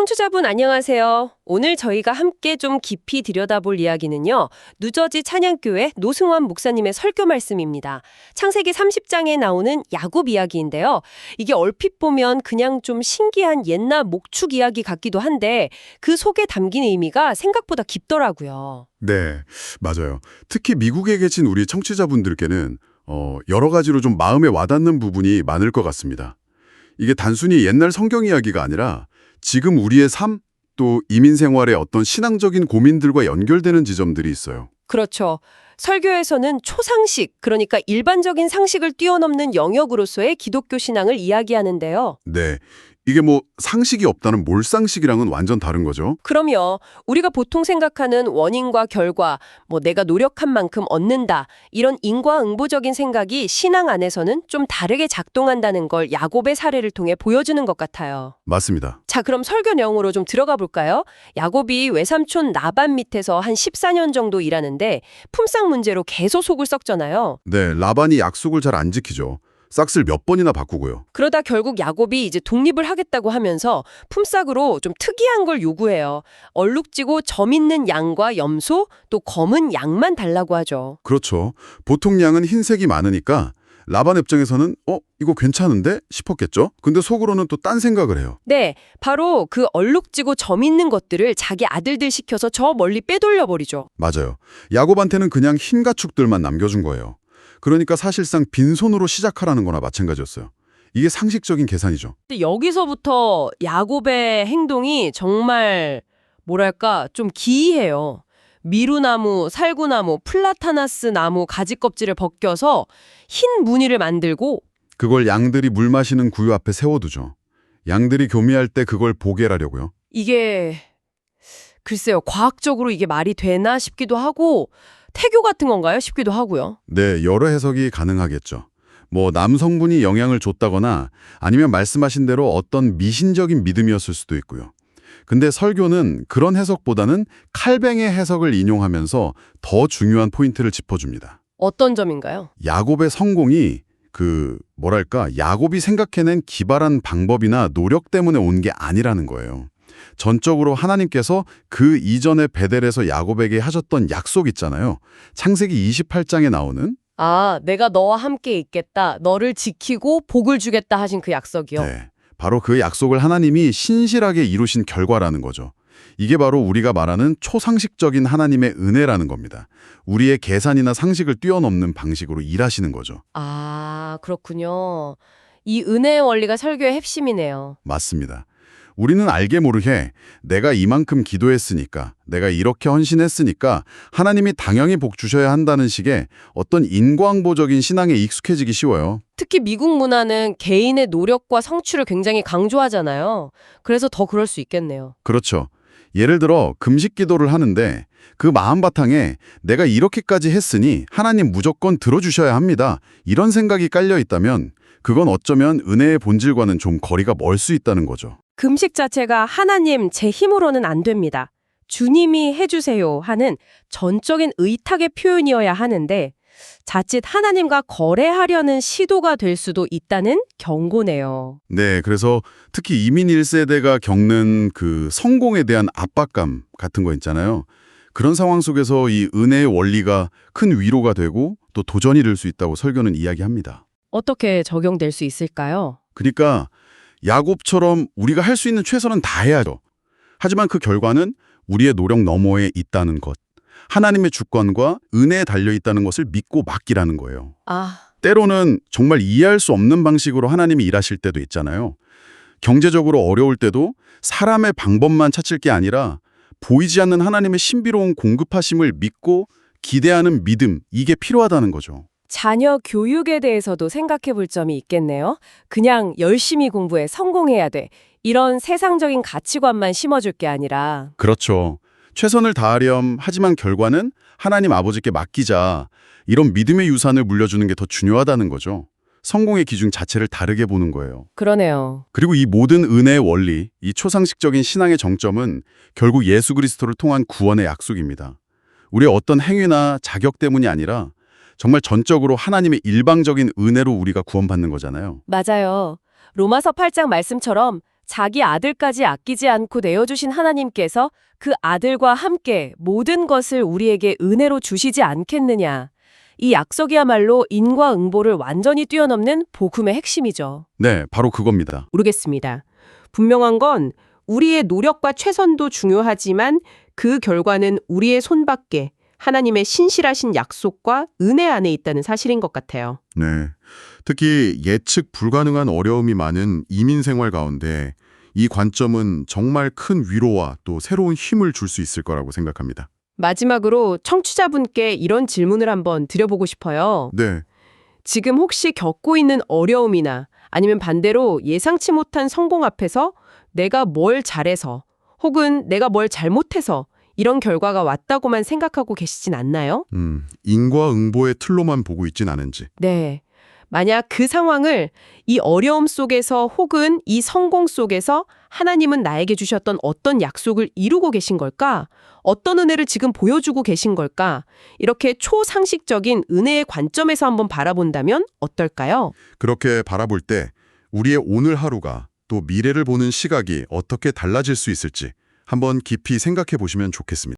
청취자분 안녕하세요. 오늘 저희가 함께 좀 깊이 들여다볼 이야기는요. 누저지 찬양교회 노승환 목사님의 설교 말씀입니다. 창세기 30장에 나오는 야곱 이야기인데요. 이게 얼핏 보면 그냥 좀 신기한 옛날 목축 이야기 같기도 한데 그 속에 담긴 의미가 생각보다 깊더라고요. 네, 맞아요. 특히 미국에 계신 우리 청취자분들께는 여러 가지로 좀 마음에 와닿는 부분이 많을 것 같습니다. 이게 단순히 옛날 성경 이야기가 아니라 지금 우리의 삶, 또 이민 생활의 어떤 신앙적인 고민들과 연결되는 지점들이 있어요. 그렇죠. 설교에서는 초상식, 그러니까 일반적인 상식을 뛰어넘는 영역으로서의 기독교 신앙을 이야기하는데요. 네, 이게 뭐 상식이 없다는 몰상식이랑은 완전 다른 거죠. 그럼요. 우리가 보통 생각하는 원인과 결과, 내가 노력한 만큼 얻는다, 이런 인과응보적인 생각이 신앙 안에서는 좀 다르게 작동한다는 걸 야곱의 사례를 통해 보여주는 것 같아요. 맞습니다. 자, 그럼 설교 내용으로 좀 들어가 볼까요? 야곱이 외삼촌 라반 밑에서 한 14년 정도 일하는데 품삯 문제로 계속 속을 썩잖아요. 네, 라반이 약속을 잘 안 지키죠. 싹쓸 몇 번이나 바꾸고요. 그러다 결국 야곱이 이제 독립을 하겠다고 하면서 품삯으로 좀 특이한 걸 요구해요. 얼룩지고 점 있는 양과 염소, 또 검은 양만 달라고 하죠. 그렇죠. 보통 양은 흰색이 많으니까 라반 입장에서는 이거 괜찮은데 싶었겠죠? 근데 속으로는 또 딴 생각을 해요. 네, 바로 그 얼룩지고 점 있는 것들을 자기 아들들 시켜서 저 멀리 빼돌려버리죠. 맞아요. 야곱한테는 그냥 흰 가축들만 남겨준 거예요. 그러니까 사실상 빈손으로 시작하라는 거나 마찬가지였어요. 이게 상식적인 계산이죠. 근데 여기서부터 야곱의 행동이 정말 좀 기이해요. 미루나무, 살구나무, 플라타나스 나무 가지 껍질을 벗겨서 흰 무늬를 만들고 그걸 양들이 물 마시는 구유 앞에 세워두죠. 양들이 교미할 때 그걸 보게 하려고요. 이게 글쎄요. 과학적으로 이게 말이 되나 싶기도 하고 태교 같은 건가요? 싶기도 하고요. 네, 여러 해석이 가능하겠죠. 남성분이 영향을 줬다거나 아니면 말씀하신 대로 어떤 미신적인 믿음이었을 수도 있고요. 근데 설교는 그런 해석보다는 칼뱅의 해석을 인용하면서 더 중요한 포인트를 짚어줍니다. 어떤 점인가요? 야곱의 성공이 야곱이 생각해낸 기발한 방법이나 노력 때문에 온 게 아니라는 거예요. 전적으로 하나님께서 그 이전에 베델에서 야곱에게 하셨던 약속 있잖아요. 창세기 28장에 나오는 내가 너와 함께 있겠다. 너를 지키고 복을 주겠다 하신 그 약속이요. 네, 바로 그 약속을 하나님이 신실하게 이루신 결과라는 거죠. 이게 바로 우리가 말하는 초상식적인 하나님의 은혜라는 겁니다. 우리의 계산이나 상식을 뛰어넘는 방식으로 일하시는 거죠. 그렇군요. 이 은혜의 원리가 설교의 핵심이네요. 맞습니다. 우리는 알게 모르게 내가 이만큼 기도했으니까, 내가 이렇게 헌신했으니까 하나님이 당연히 복 주셔야 한다는 식의 어떤 인과응보적인 신앙에 익숙해지기 쉬워요. 특히 미국 문화는 개인의 노력과 성취를 굉장히 강조하잖아요. 그래서 더 그럴 수 있겠네요. 그렇죠. 예를 들어 금식 기도를 하는데 그 마음 바탕에 내가 이렇게까지 했으니 하나님 무조건 들어주셔야 합니다. 이런 생각이 깔려 있다면 그건 어쩌면 은혜의 본질과는 좀 거리가 멀 수 있다는 거죠. 금식 자체가 하나님 제 힘으로는 안 됩니다. 주님이 해주세요 하는 전적인 의탁의 표현이어야 하는데 자칫 하나님과 거래하려는 시도가 될 수도 있다는 경고네요. 네, 그래서 특히 이민 1세대가 겪는 그 성공에 대한 압박감 같은 거 있잖아요. 그런 상황 속에서 이 은혜의 원리가 큰 위로가 되고 또 도전이 될 수 있다고 설교는 이야기합니다. 어떻게 적용될 수 있을까요? 그러니까 야곱처럼 우리가 할 수 있는 최선은 다 해야죠. 하지만 그 결과는 우리의 노력 너머에 있다는 것. 하나님의 주권과 은혜에 달려있다는 것을 믿고 맡기라는 거예요. 때로는 정말 이해할 수 없는 방식으로 하나님이 일하실 때도 있잖아요. 경제적으로 어려울 때도 사람의 방법만 찾을 게 아니라 보이지 않는 하나님의 신비로운 공급하심을 믿고 기대하는 믿음, 이게 필요하다는 거죠. 자녀 교육에 대해서도 생각해 볼 점이 있겠네요. 그냥 열심히 공부해 성공해야 돼. 이런 세상적인 가치관만 심어줄 게 아니라. 그렇죠. 최선을 다하렴 하지만 결과는 하나님 아버지께 맡기자. 이런 믿음의 유산을 물려주는 게 더 중요하다는 거죠. 성공의 기준 자체를 다르게 보는 거예요. 그러네요. 그리고 이 모든 은혜의 원리, 이 초상식적인 신앙의 정점은 결국 예수 그리스도를 통한 구원의 약속입니다. 우리의 어떤 행위나 자격 때문이 아니라 정말 전적으로 하나님의 일방적인 은혜로 우리가 구원받는 거잖아요. 맞아요. 로마서 8장 말씀처럼 자기 아들까지 아끼지 않고 내어주신 하나님께서 그 아들과 함께 모든 것을 우리에게 은혜로 주시지 않겠느냐. 이 약속이야말로 인과응보를 완전히 뛰어넘는 복음의 핵심이죠. 네, 바로 그겁니다. 모르겠습니다. 분명한 건 우리의 노력과 최선도 중요하지만 그 결과는 우리의 손밖에 하나님의 신실하신 약속과 은혜 안에 있다는 사실인 것 같아요. 네. 특히 예측 불가능한 어려움이 많은 이민 생활 가운데 이 관점은 정말 큰 위로와 또 새로운 힘을 줄 수 있을 거라고 생각합니다. 마지막으로 청취자분께 이런 질문을 한번 드려보고 싶어요. 네. 지금 혹시 겪고 있는 어려움이나 아니면 반대로 예상치 못한 성공 앞에서 내가 뭘 잘해서 혹은 내가 뭘 잘못해서 이런 결과가 왔다고만 생각하고 계시진 않나요? 인과응보의 틀로만 보고 있진 않은지. 네. 만약 그 상황을 이 어려움 속에서 혹은 이 성공 속에서 하나님은 나에게 주셨던 어떤 약속을 이루고 계신 걸까? 어떤 은혜를 지금 보여주고 계신 걸까? 이렇게 초상식적인 은혜의 관점에서 한번 바라본다면 어떨까요? 그렇게 바라볼 때 우리의 오늘 하루가 또 미래를 보는 시각이 어떻게 달라질 수 있을지 한번 깊이 생각해 보시면 좋겠습니다.